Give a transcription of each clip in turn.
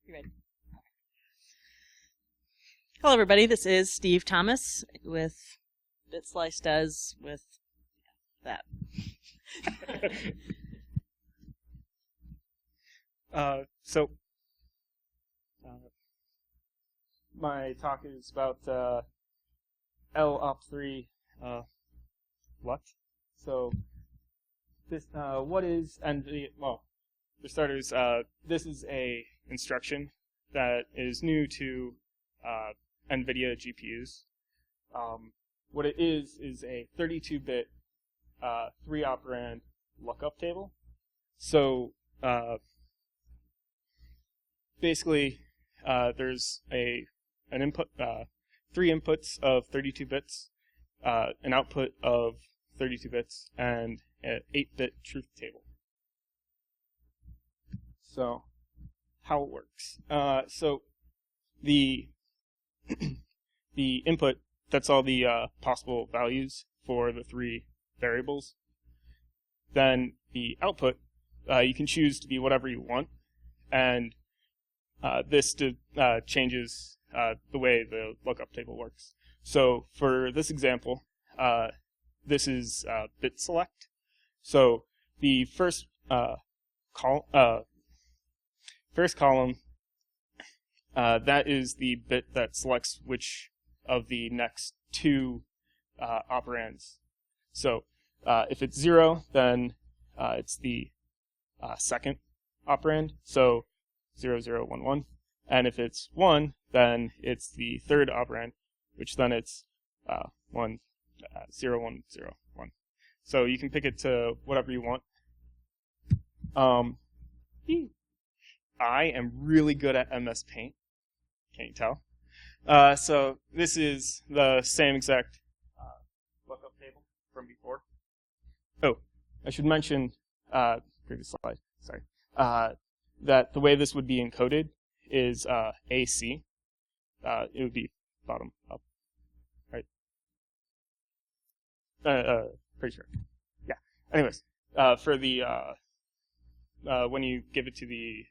You ready? Hello, everybody. This is Steve Thomas with bitslice does with that. My talk is about lop3lut. So this what is Nvidia? Well, for starters, this is a instruction that is new to Nvidia GPUs. What it is a 32-bit 3-operand lookup table. So basically, there's an input, 3 inputs of 32 bits, an output of 32 bits, and an 8-bit truth table. So how it works? So the the input, that's all the possible values for the 3 variables. Then the output, you can choose to be whatever you want, and this changes the way the lookup table works. So for this example, this is bit select. So the first column, that is the bit that selects which of the next 2 operands. So if it's 0, then it's the second operand, so 0, 0, 1, 1. And if it's 1, then it's the third operand, which then it's 1, 0, 1, 0, 1. So you can pick it to whatever you want. I am really good at MS Paint. Can't you tell? So this is the same exact lookup table from before. Oh, I should mention, previous slide, sorry, that the way this would be encoded is AC. It would be bottom up, right? Pretty sure. Yeah. Anyways, for the when you give it to the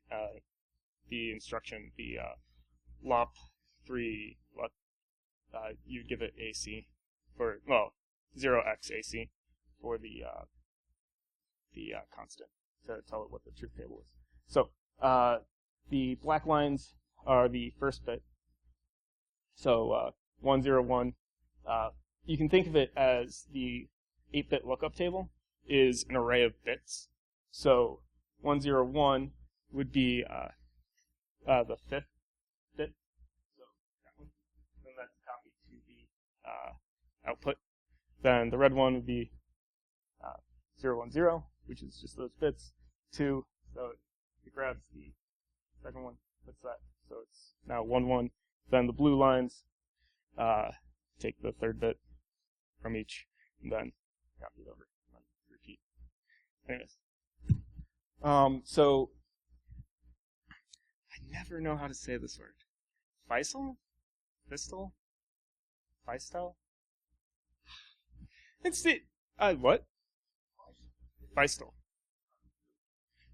instruction, the lop3lut, you give it AC for 0x AC for the constant to tell it what the truth table is. So the black lines are the first bit. So 1, 0, 1. You can think of it as the 8-bit lookup table is an array of bits. So 1, 0, 1 would be the 5th bit. So that one. Then that's copied to the output. Then the red one would be 0, 1, 0, which is just those bits. 2, so it grabs the second one, puts that, so it's now 1, 1. Then the blue lines take the third bit from each, and then copy it over and repeat. Anyways, so I never know how to say this word. Feistel? Feistel? It's the what? Feistel.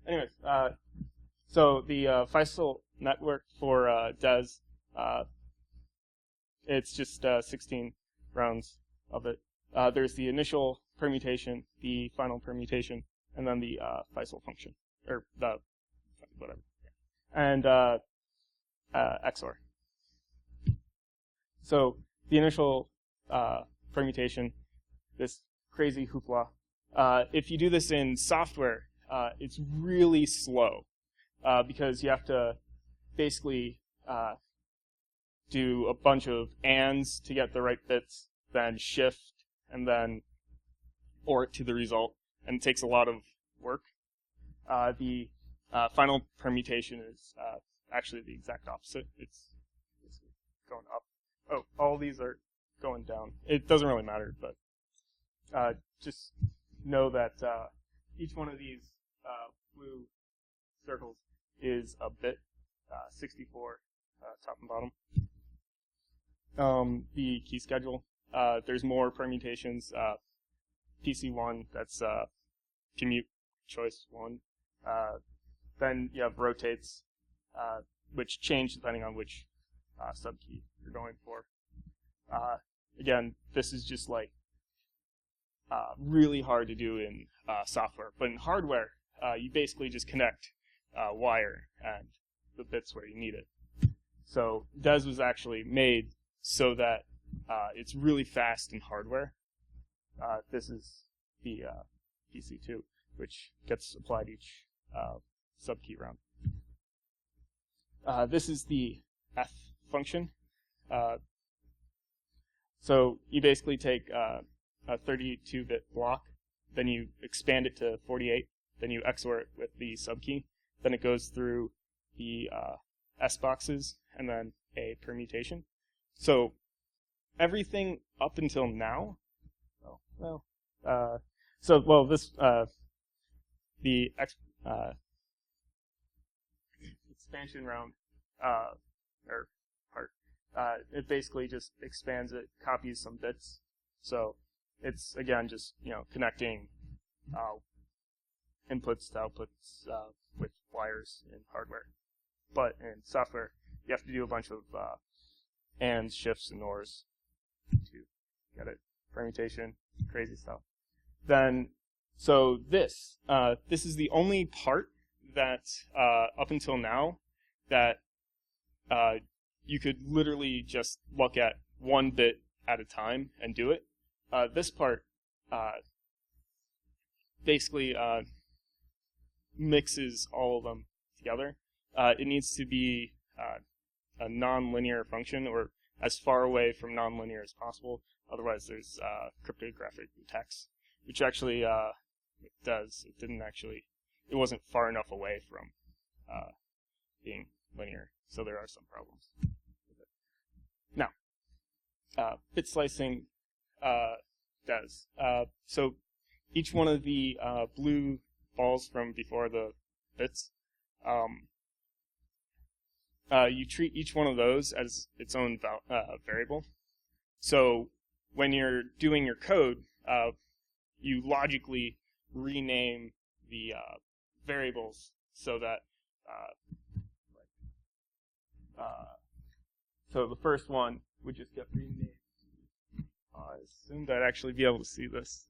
Anyways, so the Feistel Network for DES, it's just 16 rounds of it. There's the initial permutation, the final permutation, and then the Feistel function, or the whatever, and XOR. So the initial permutation, this crazy hoopla. If you do this in software, it's really slow because you have to basically do a bunch of ands to get the right bits, then shift, and then OR it to the result, and it takes a lot of work. The final permutation is actually the exact opposite. It's going up. Oh, all these are going down. It doesn't really matter, but just know that each one of these blue circles is a bit, 64 top and bottom. The key schedule, there's more permutations. PC1, that's commute choice 1. Then you have rotates. which change depending on which subkey you're going for. Again, this is just like really hard to do in software, but in hardware, you basically just connect wire and the bits where you need it. So DES was actually made so that it's really fast in hardware. This is the PC2, which gets applied each subkey round. This is the F function. So you basically take a 32-bit block, then you expand it to 48, then you XOR it with the subkey, then it goes through the SBoxes, and then a permutation. So everything up until now, the expansion round or part, it basically just expands it, copies some bits. So it's again just connecting inputs to outputs with wires in hardware. But in software, you have to do a bunch of ands, shifts, and ors to get it. Permutation, crazy stuff. Then, so this is the only part that up until now that you could literally just look at one bit at a time and do it. This part basically mixes all of them together. It needs to be a non-linear function, or as far away from non-linear as possible. Otherwise, there's cryptographic attacks, which actually it does. It wasn't far enough away from being linear, so there are some problems with it. Now, bit slicing does. So each one of the blue balls from before the bits, you treat each one of those as its own variable. So when you're doing your code, you logically rename the variables so that so the first one would just get renamed. I assumed I'd actually be able to see this.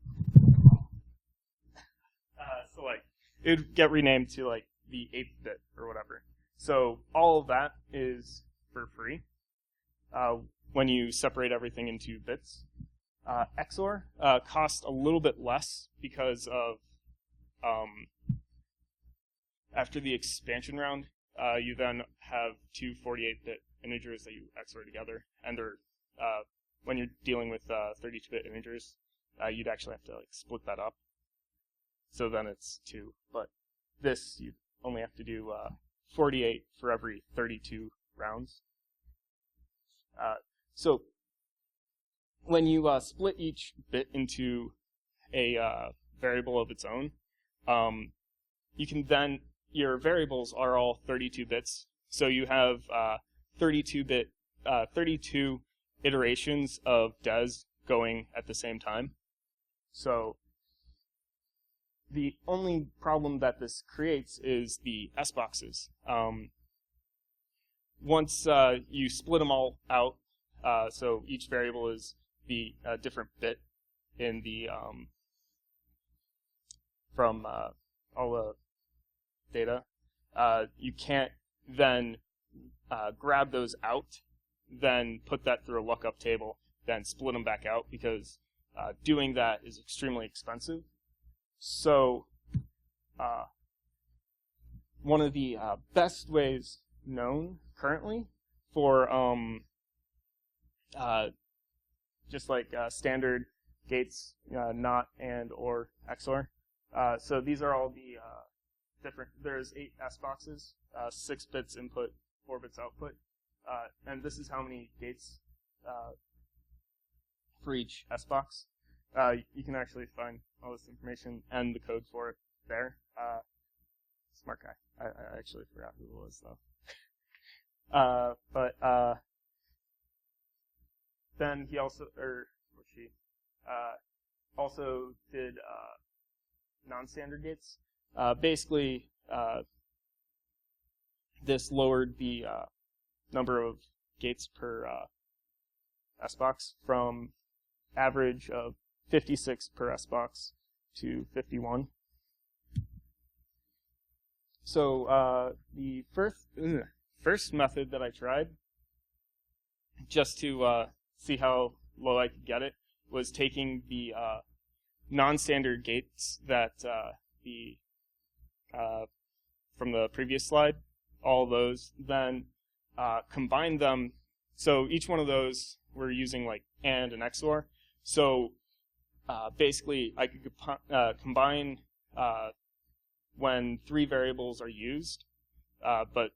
So like it would get renamed to like the 8th bit or whatever. So all of that is for free when you separate everything into bits. XOR costs a little bit less because of after the expansion round, you then have two 48-bit integers that you XOR together, and they're when you're dealing with 32-bit integers, you'd actually have to like split that up. So then it's 2, but this you only have to do 48 for every 32 rounds. So when you split each bit into a variable of its own, you can then, your variables are all 32 bits. So you have 32 iterations of DES going at the same time. So the only problem that this creates is the SBoxes. Once you split them all out, so each variable is the different bit in the from all the data, you can't then grab those out, then put that through a lookup table, then split them back out, because doing that is extremely expensive. So one of the best ways known currently for just like standard gates, not and or XOR. So these are all the different, there's 8 SBoxes, 6 bits input, 4 bits output, and this is how many gates for each SBox. You can actually find all this information and the code for it there. Smart guy. I actually forgot who it was though. But then he also, or she, also did non-standard gates. Basically, this lowered the number of gates per SBox from average of 56 per SBox to 51. So the first method that I tried, just to see how low I could get it, was taking the non-standard gates that from the previous slide, all those, then combine them. So each one of those we're using like AND and XOR. So basically, I could combine when 3 variables are used, but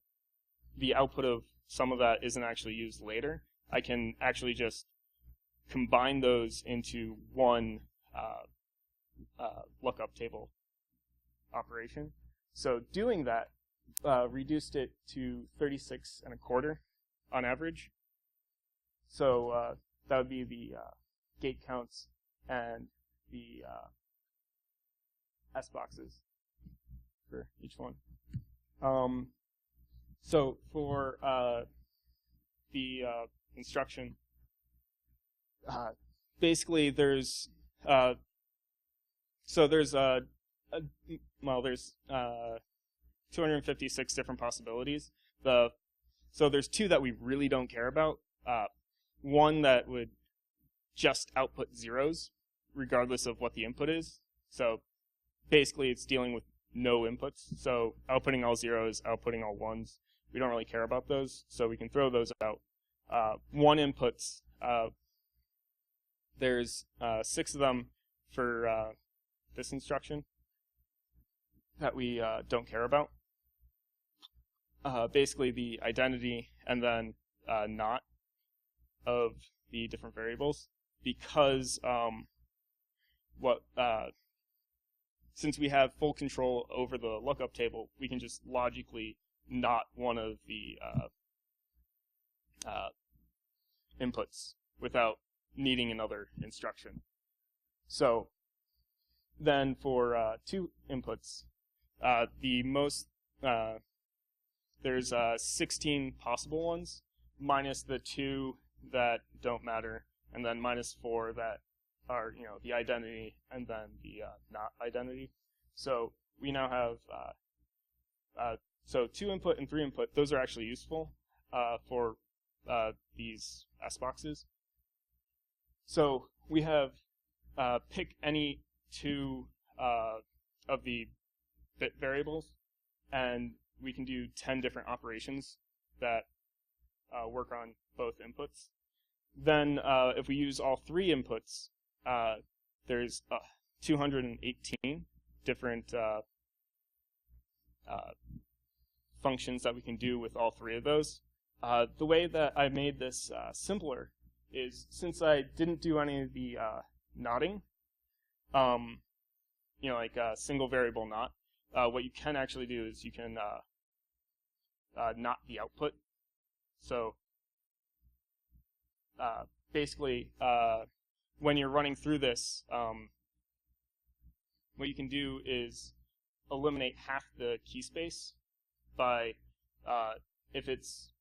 the output of some of that isn't actually used later. I can actually just combine those into one lookup table operation. So doing that reduced it to 36 1/4 on average. So that would be the gate counts and the SBoxes for each one. So for the instruction, basically there's there's 256 different possibilities. So there's 2 that we really don't care about. One that would just output zeros regardless of what the input is. So basically it's dealing with no inputs. So outputting all zeros, outputting all ones. We don't really care about those, so we can throw those out. 1 inputs, there's 6 of them for this instruction that we don't care about. Basically the identity and then not of the different variables, because since we have full control over the lookup table, we can just logically not one of the inputs without needing another instruction. So then for 2 inputs, the most there's 16 possible ones, minus the 2 that don't matter, and then minus 4 that are, the identity, and then the not identity. So we now have so 2 input and 3 input. Those are actually useful for these SBoxes. So we have pick any 2 of the bit variables, and we can do 10 different operations that work on both inputs. Then if we use all 3 inputs, there's 218 different functions that we can do with all 3 of those. The way that I made this simpler is, since I didn't do any of the knotting, like a single variable not, what you can actually do is you can knot the output. So basically, when you're running through this, what you can do is eliminate half the key space by, if it's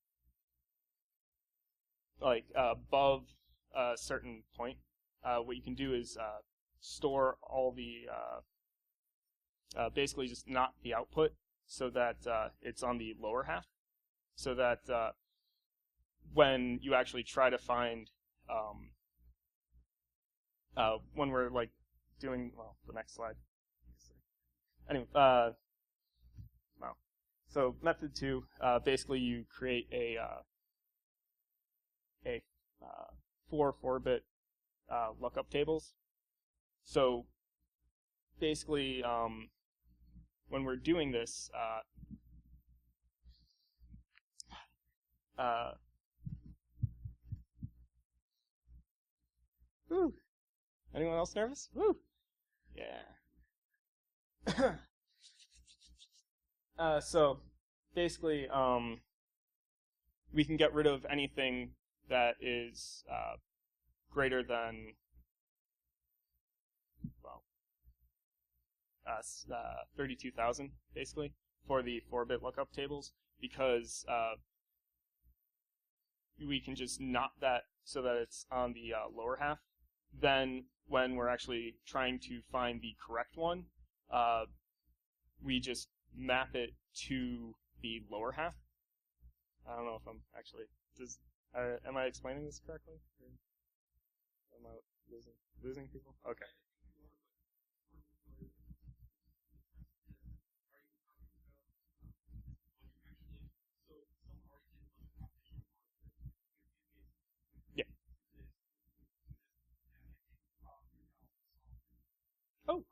like above a certain point, what you can do is store all the, basically just knot the output so that it's on the lower half, so that when you actually try to find, when we're like doing, the next slide. Anyway, so method 2, basically you create a 4-bit lookup tables. So basically, when we're doing this, woo. Anyone else nervous? Woo! Yeah. So basically, we can get rid of anything that is greater than 32,000, basically, for the 4-bit lookup tables. because we can just knot that so that it's on the lower half. Then when we're actually trying to find the correct one, we just map it to the lower half. I don't know if I'm actually, am I explaining this correctly? Or am I losing people? Okay. Yeah. Oh.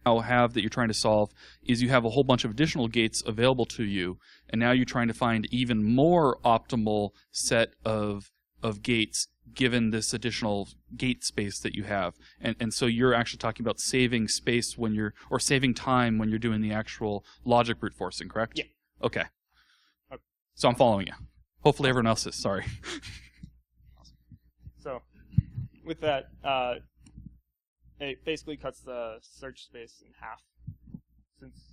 Now have that you're trying to solve is you have a whole bunch of additional gates available to you, and now you're trying to find even more optimal set of gates given this additional gate space that you have. And so you're actually talking about saving space when you're, or saving time when you're doing the actual logic brute forcing, correct? Yeah. Okay. So I'm following you. Hopefully everyone else is. Sorry. So with that, it basically cuts the search space in half, since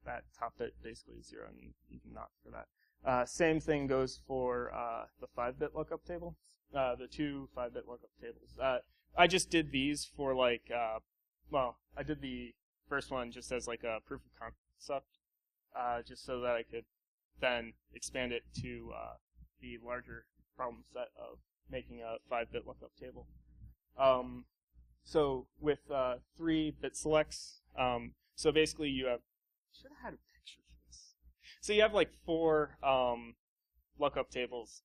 that top bit basically is 0, and you can knock for that. Same thing goes for the 5-bit lookup table, the two 5-bit lookup tables. I just did these for like, well, I did the first one just as like a proof of concept, just so that I could then expand it to the larger problem set of making a 5-bit lookup table. So with 3 bit selects, so basically you have, should have had a picture for this. So you have like 4 lookup tables.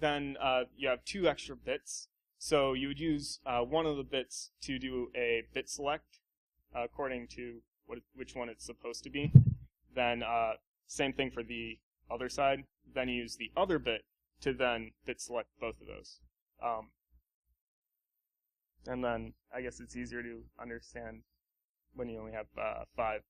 Then you have 2 extra bits. So you would use one of the bits to do a bit select according to which one it's supposed to be. Then same thing for the other side. Then you use the other bit to then bit select both of those. And then I guess it's easier to understand when you only have 5.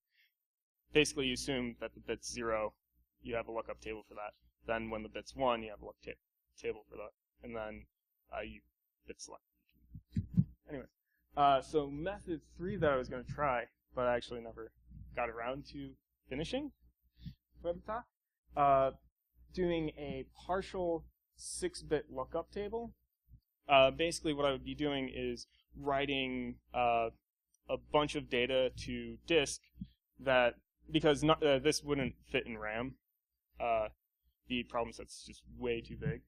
Basically, you assume that the bit's 0, you have a lookup table for that. Then when the bit's 1, you have a lookup table for that. And then you bit select. Anyways, so method 3 that I was going to try, but I actually never got around to finishing for the talk, doing a partial 6-bit lookup table. Basically, what I would be doing is writing a bunch of data to disk that, because this wouldn't fit in RAM, the problem set's just way too big.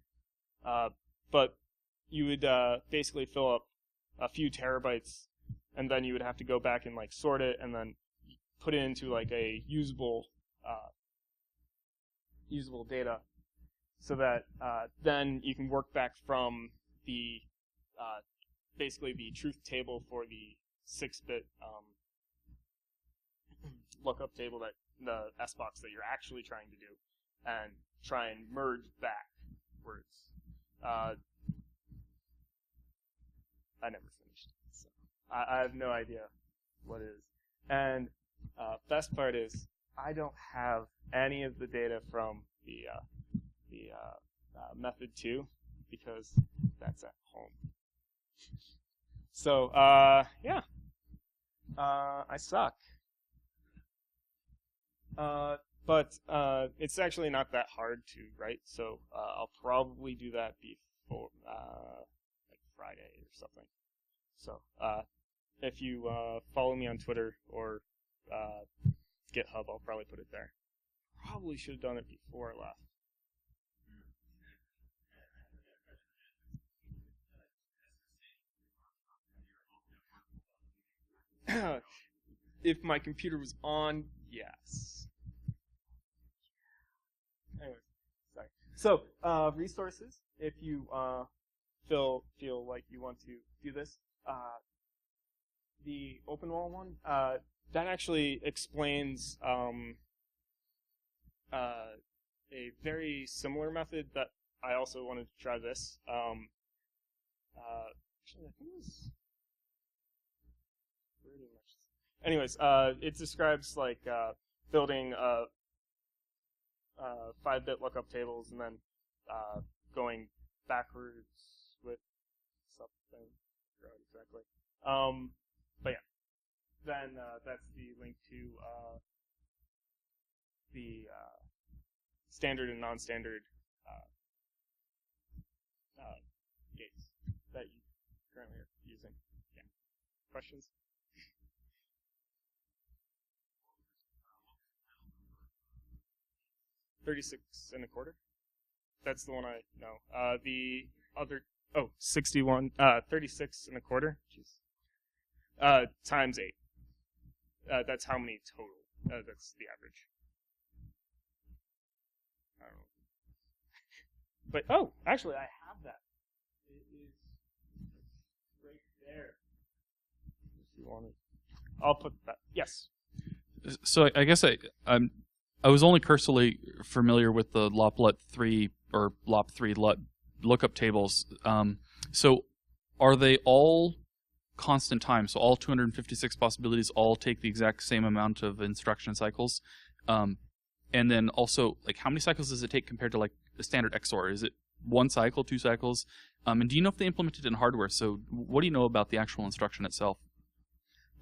But you would basically fill up a few terabytes, and then you would have to go back and like sort it, and then put it into like a usable data, so that then you can work back from the basically the truth table for the 6-bit lookup table, that the SBox that you're actually trying to do, and try and merge backwards. I never finished, so I have no idea what it is. And best part is I don't have any of the data from the method 2, because that's at home. So yeah, I suck. But it's actually not that hard to write, so I'll probably do that before like Friday or something. So if you follow me on Twitter or GitHub, I'll probably put it there. Probably should have done it before I left. If my computer was on, yes. Anyways, sorry. So, resources, if you feel like you want to do this. The OpenWall one, that actually explains a very similar method that I also wanted to try this. Actually, I think it was pretty much. Anyways, it describes like building 5-bit lookup tables and then going backwards with something. I forgot exactly. But yeah, then that's the link to the standard and non-standard gates that you currently are using. Yeah. Questions? $36.25. That's the one I know. The other 61. 36.25. Jeez. Times 8. That's how many total. That's the average. I don't know. But actually, I have that. It is right there. If you want it, I'll put that. Yes. So I guess I was only cursorily familiar with the lop3lut or lop3lut lookup tables. So are they all constant time? So all 256 possibilities all take the exact same amount of instruction cycles? And then also, like, how many cycles does it take compared to like a standard XOR? Is it 1 cycle, 2 cycles? And do you know if they implement it in hardware? So what do you know about the actual instruction itself?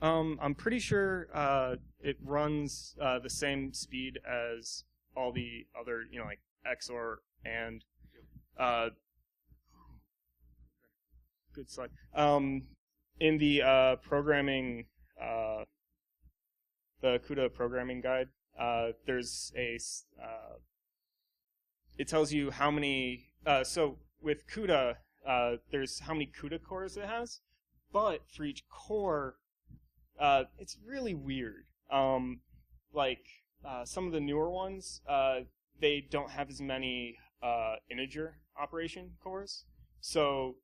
I'm pretty sure it runs the same speed as all the other, like XOR and good slide. In the programming, the CUDA programming guide, there's it tells you how many. So with CUDA, there's how many CUDA cores it has, but for each core, it's really weird. Some of the newer ones, they don't have as many integer operation cores. So,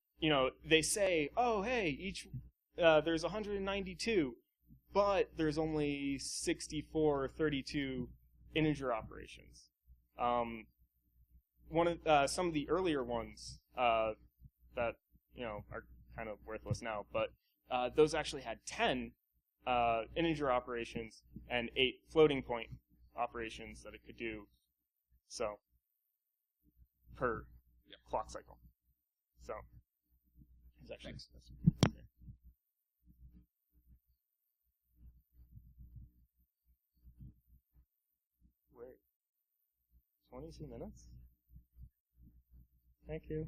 they say, oh, hey, each there's 192, but there's only 64 or 32 integer operations. Some of the earlier ones that are kind of worthless now, but those actually had 10 integer operations and 8 floating point operations that it could do. So per clock cycle. So it's actually okay. Wait, 22 minutes? Thank you.